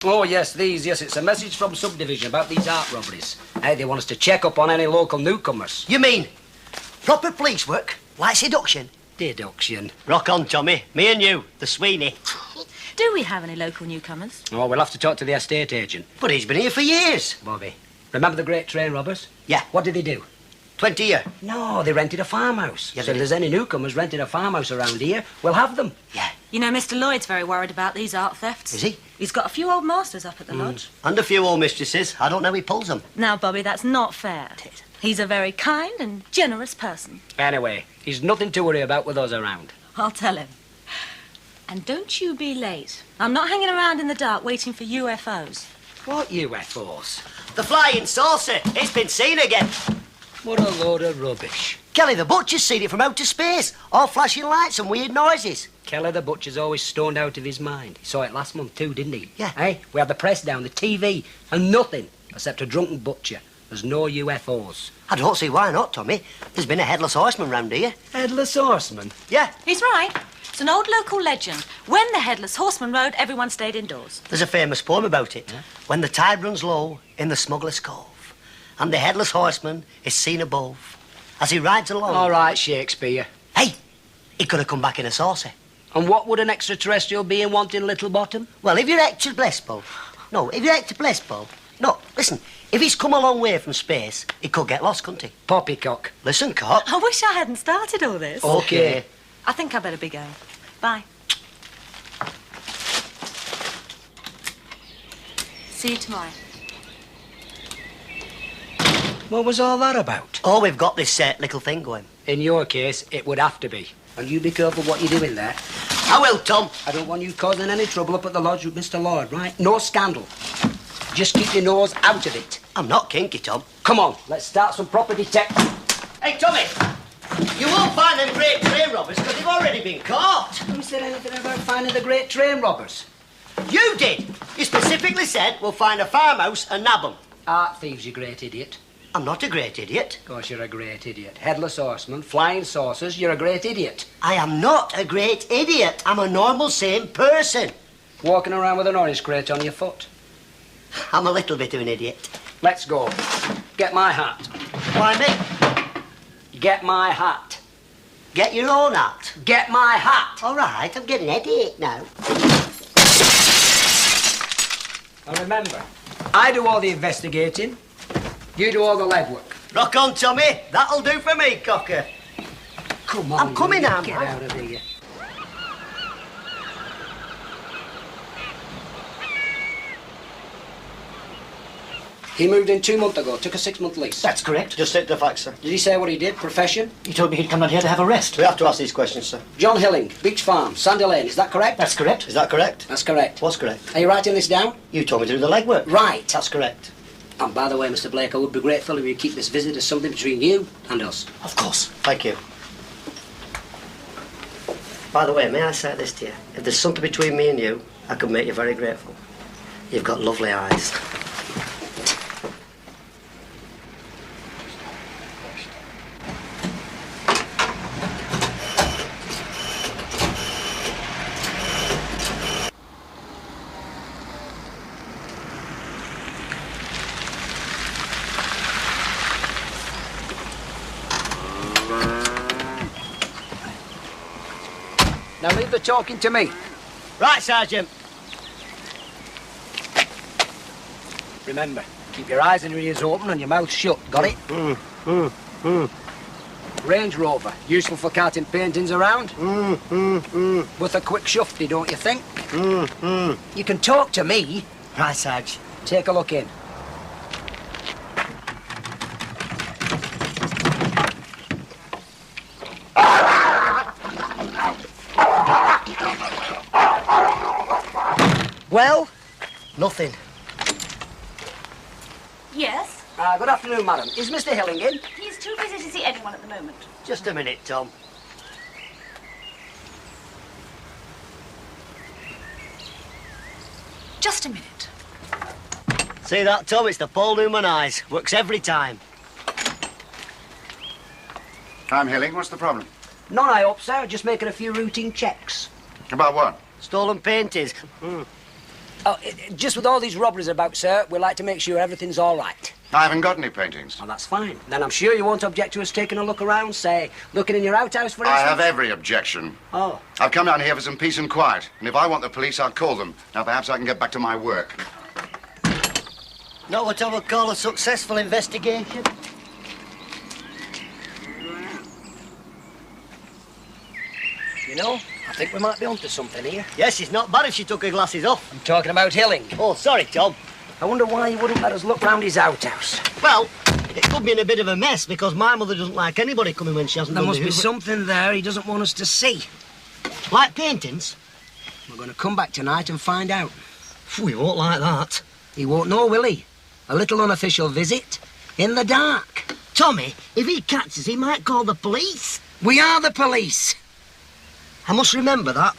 Oh, yes, yes. It's a message from subdivision about these art robberies. Hey, they want us to check up on any local newcomers. You mean proper police work? Like seduction? Deduction. Rock on, Tommy. Me and you, the Sweeney. Do we have any local newcomers? Oh, we'll have to talk to the estate agent. But he's been here for years. Bobby, remember the great train robbers? Yeah. What did they do? 20 year. No, they rented a farmhouse. Yeah, so if they there's any newcomers renting a farmhouse around here, we'll have them. Yeah. You know, Mr. Lloyd's very worried about these art thefts. Is he? He's got a few old masters up at the lodge. And a few old mistresses. I don't know how he pulls them. Now, Bobby, that's not fair. He's a very kind and generous person. Anyway, he's nothing to worry about with us around. I'll tell him. And don't you be late. I'm not hanging around in the dark waiting for UFOs. What UFOs? The flying saucer. It's been seen again. What a load of rubbish. Kelly the Butcher's seen it from outer space. All flashing lights and weird noises. Kelly the Butcher's always stoned out of his mind. He saw it last month too, didn't he? Yeah. Hey, we had the press down, the TV, and nothing except a drunken butcher. There's no UFOs. I don't see why not, Tommy. There's been a headless horseman round here. Headless horseman? Yeah. He's right. It's an old local legend. When the Headless Horseman rode, everyone stayed indoors. There's a famous poem about it. Yeah? When the tide runs low in the smuggler's cove, and the headless horseman is seen above, as he rides along... All right, Shakespeare. Hey, he could have come back in a saucer. And what would an extraterrestrial be in wanting Little Bottom? Well, if you're Hector Blessball... No, if you're Hector Blessball... No, listen, if he's come a long way from space, he could get lost, couldn't he? Poppycock. Listen, Cock. I wish I hadn't started all this. OK. I think I better be going. Bye. See you tomorrow. What was all that about? Oh, we've got this little thing going. In your case, it would have to be. And you be careful what you're doing there. I will, Tom. I don't want you causing any trouble up at the lodge with Mr. Lord, right? No scandal. Just keep your nose out of it. I'm not kinky, Tom. Come on, let's start some proper detecting. Hey, Tommy! You won't find them great train robbers because they've already been caught. Who said anything about finding the great train robbers? You did! You specifically said we'll find a farmhouse and nab them. Art thieves, you great idiot. I'm not a great idiot. Of course you're a great idiot. Headless horseman, flying saucers, you're a great idiot. I am not a great idiot. I'm a normal, sane person. Walking around with an orange crate on your foot. I'm a little bit of an idiot. Let's go. Get my hat. Why me? Get my hat. Get your own hat. Get my hat. All right, I'm getting a headache now. And remember, I do all the investigating, you do all the legwork. Rock on, Tommy. That'll do for me, cocker. Come on, I'm coming now. Get out of here. He moved in 2 months ago, took a 6-month lease. That's correct. Just take the facts, sir. Did he say what he did, profession? He told me he'd come down here to have a rest. We have to ask these questions, sir. John Hilling, Beach Farm, Sandy Lane, is that correct? That's correct. Is that correct? That's correct. What's correct? Are you writing this down? You told me to do the legwork. Right. That's correct. And by the way, Mr. Blake, I would be grateful if you keep this visit as something between you and us. Of course. Thank you. By the way, may I say this to you? If there's something between me and you, I could make you very grateful. You've got lovely eyes. Now leave the talking to me. Right, Sergeant. Remember, keep your eyes and your ears open and your mouth shut. Got it? Range Rover, useful for carting paintings around. With a quick shufty, don't you think? You can talk to me. Right, Sarge. Take a look in. Well? Nothing. Yes? Good afternoon, madam. Is Mr. Hilling in? He's too busy to see anyone at the moment. Just a minute, Tom. Just a minute. See that, Tom? It's the Paul Newman eyes. Works every time. I'm Hilling. What's the problem? None, I hope, sir. Just making a few routine checks. About what? Stolen paintings. Just with all these robberies about, sir, we'd like to make sure everything's all right. I haven't got any paintings. Oh, that's fine. Then I'm sure you won't object to us taking a look around, say, looking in your outhouse, for instance? I have every objection. Oh. I've come down here for some peace and quiet, and if I want the police, I'll call them. Now, perhaps I can get back to my work. Not what I would call a successful investigation. You know, I think we might be onto something here. Yes, it's not bad if she took her glasses off. I'm talking about Hilling. Oh, sorry, Tom. I wonder why he wouldn't let us look round his outhouse. Well, it could be in a bit of a mess because my mother doesn't like anybody coming when she hasn't There done must the be hoover. something there he doesn't want us to see. Like paintings? We're going to come back tonight and find out. Phew, he won't like that. He won't know, will he? A little unofficial visit in the dark. Tommy, if he catches, he might call the police. We are the police. I must remember that.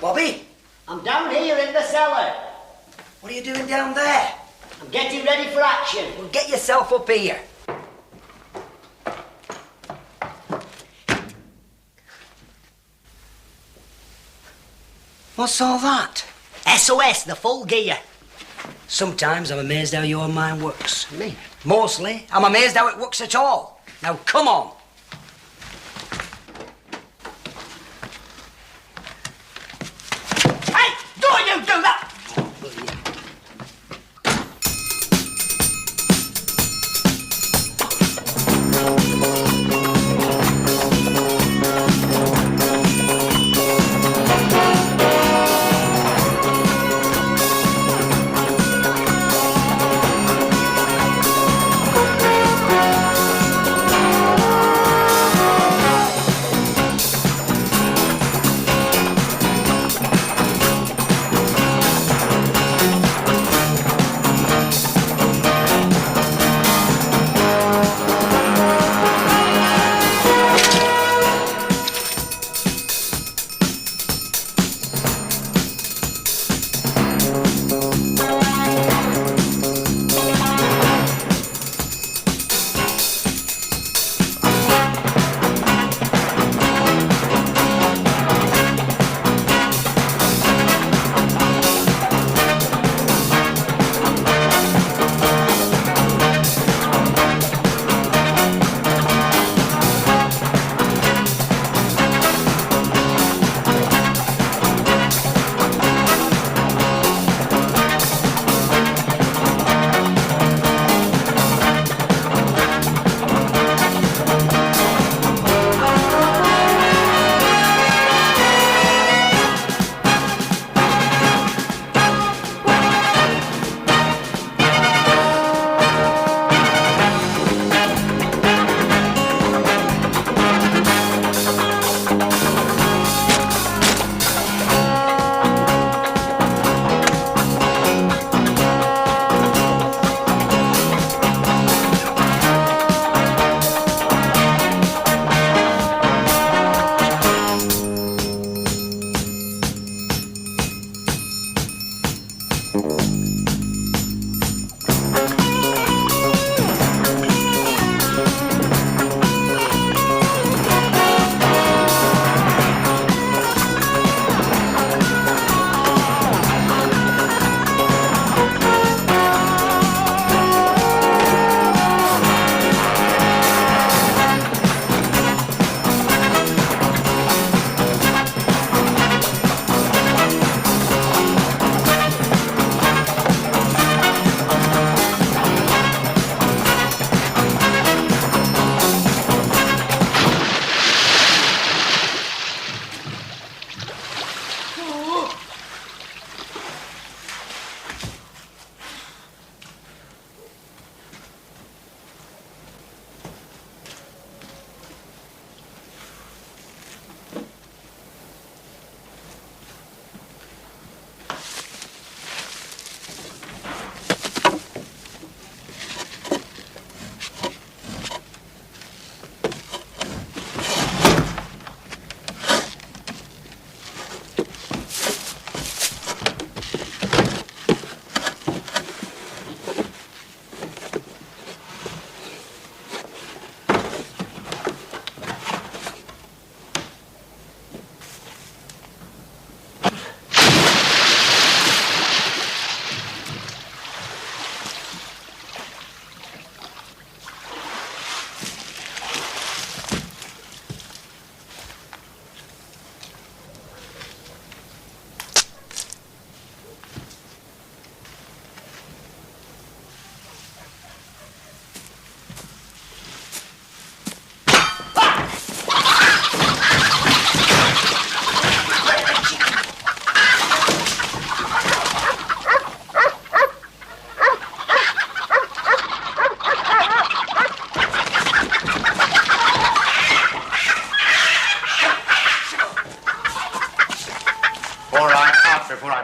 Bobby, I'm down here in the cellar. what are you doing down there? I'm getting ready for action. Well, get yourself up here. What's all that? SOS, the full gear. Sometimes I'm amazed how your mind works. Me? Mostly, I'm amazed how it works at all. Now, come on. Hey, don't you do that!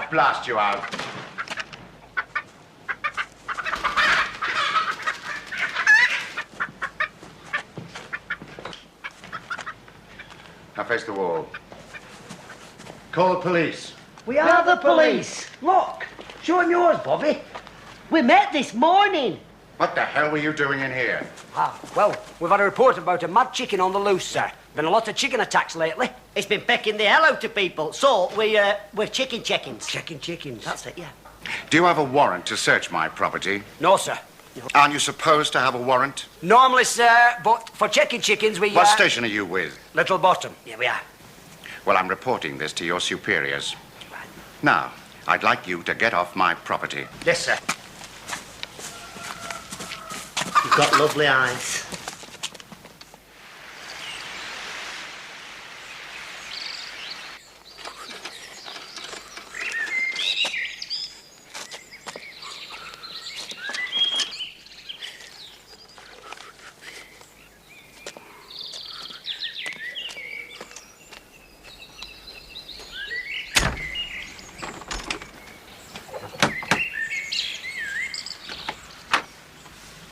I'll blast you out. Now face the wall. Call the police. We are the police. Look, show him yours, Bobby. We met this morning. What the hell were you doing in here? Well, we've had a report about a mad chicken on the loose, sir. Been a lot of chicken attacks lately. It's been pecking the hell out of people, so we're chicken checkings. Checking chickens. That's it, yeah. Do you have a warrant to search my property? No, sir. Aren't you supposed to have a warrant? Normally, sir, but for checking chickens, we... What station are you with? Little Bottom. Yeah, we are. Well, I'm reporting this to your superiors. Now, I'd like you to get off my property. Yes, sir. You've got lovely eyes.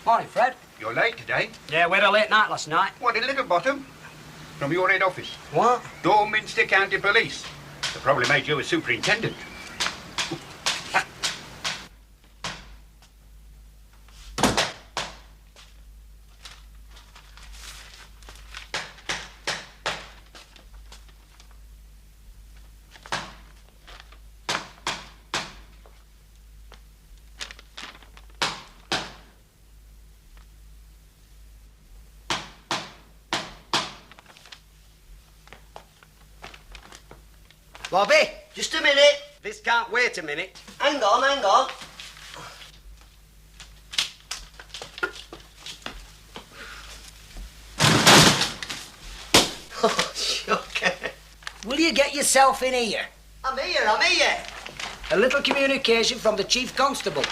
Morning, Fred. You're late today. Yeah, we had a late night last night. What, in Little Bottom? From your head office. What? Dorminster County Police. They probably made you a superintendent. Bobby, just a minute. This can't wait a minute. Hang on, hang on. Oh, shocker. Will you get yourself in here? I'm here. A little communication from the Chief Constable.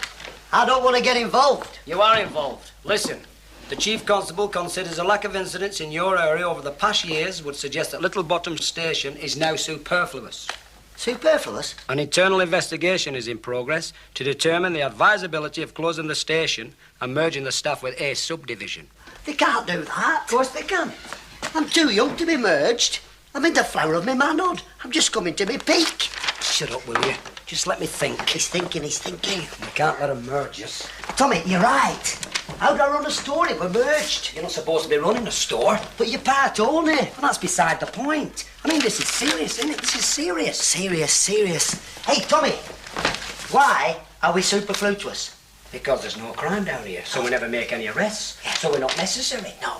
I don't want to get involved. You are involved. Listen, the Chief Constable considers a lack of incidents in your area over the past years would suggest that Little Bottom Station is now superfluous. Superfluous? An internal investigation is in progress to determine the advisability of closing the station and merging the staff with a subdivision. They can't do that. Of course they can. I'm too young to be merged. I'm in the flower of my manhood. I'm just coming to me peak. Shut up, will you? Just let me think. He's thinking. We can't let them merge us. Tommy, you're right. How'd I run a store if we're merged? You're not supposed to be running a store. But you're part owner. Well, that's beside the point. I mean, this is serious, isn't it? This is serious. Serious. Hey, Tommy, why are we superfluous? Because there's no crime down here, so we never make any arrests. Yeah. So we're not necessary. No.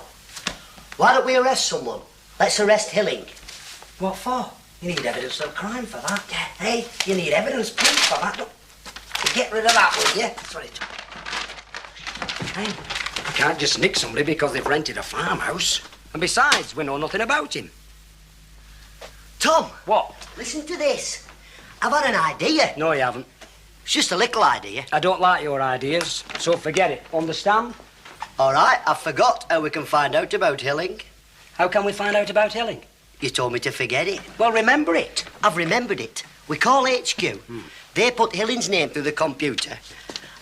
Why don't we arrest someone? Let's arrest Hilling. What for? You need evidence of crime for that. Yeah. Hey, you need evidence, proof for that. Look, get rid of that, will you? Sorry, Tommy. Hey, you can't just nick somebody because they've rented a farmhouse. And besides, we know nothing about him. Tom. What? Listen to this. I've had an idea. No, you haven't. It's just a little idea. I don't like your ideas, so forget it. Understand? All right, I forgot how we can find out about Hilling. How can we find out about Hilling? You told me to forget it. Well, remember it. I've remembered it. We call HQ. They put Hilling's name through the computer.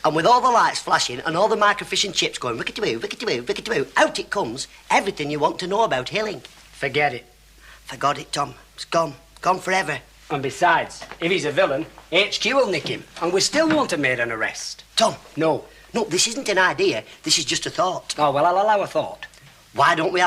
And with all the lights flashing and all the microfiche chips going rickety-boo, rickety-boo, rickety-boo, out it comes, everything you want to know about Hilling. Forget it. Forgot it, Tom. It's gone. Gone forever. And besides, if he's a villain, HQ will nick him, and we still won't have made an arrest. Tom. No. No, this isn't an idea. This is just a thought. Oh, well, I'll allow a thought. Why don't we ask